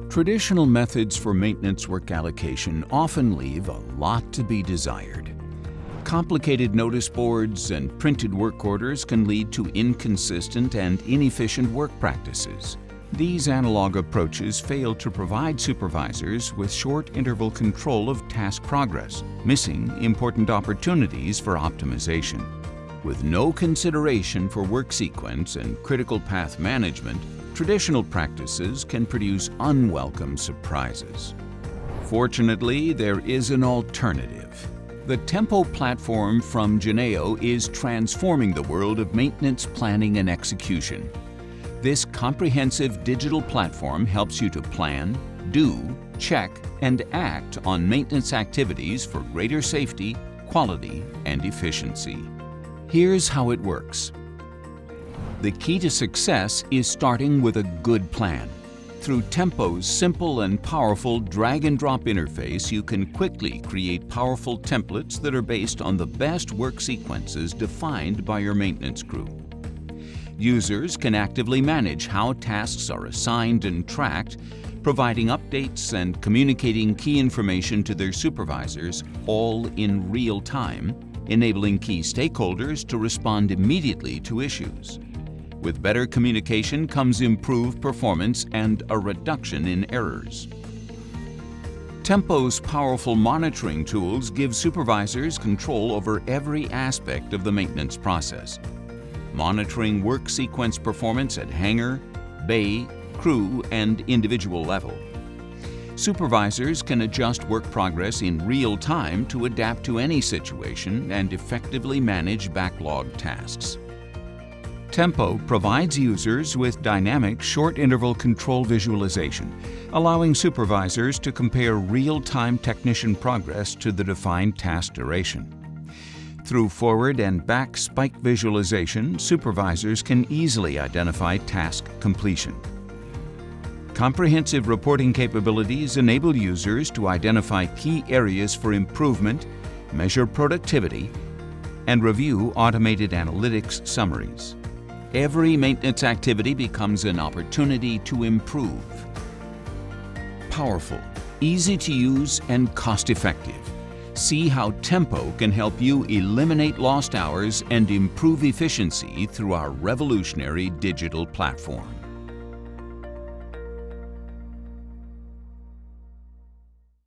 Traditional methods for maintenance work allocation often leave a lot to be desired. Complicated notice boards and printed work orders can lead to inconsistent and inefficient work practices. These analog approaches fail to provide supervisors with short-interval control of task progress, missing important opportunities for optimization. With no consideration for work sequence and critical path management, traditional practices can produce unwelcome surprises. Fortunately, there is an alternative. The Tempo platform from GENEO is transforming the world of maintenance planning and execution. This comprehensive digital platform helps you to plan, do, check, and act on maintenance activities for greater safety, quality, and efficiency. Here's how it works. The key to success is starting with a good plan. Through Tempo's simple and powerful drag-and-drop interface, you can quickly create powerful templates that are based on the best work sequences defined by your maintenance crew. Users can actively manage how tasks are assigned and tracked, providing updates and communicating key information to their supervisors, all in real time, enabling key stakeholders to respond immediately to issues. With better communication comes improved performance and a reduction in errors. Tempo's powerful monitoring tools give supervisors control over every aspect of the maintenance process, monitoring work sequence performance at hangar, bay, crew, and individual level. Supervisors can adjust work progress in real time to adapt to any situation and effectively manage backlog tasks. Tempo provides users with dynamic short-interval control visualization, allowing supervisors to compare real-time technician progress to the defined task duration. Through forward and back spike visualization, supervisors can easily identify task completion. Comprehensive reporting capabilities enable users to identify key areas for improvement, measure productivity, and review automated analytics summaries. Every maintenance activity becomes an opportunity to improve. Powerful, easy to use, and cost-effective. See how Tempo can help you eliminate lost hours and improve efficiency through our revolutionary digital platform.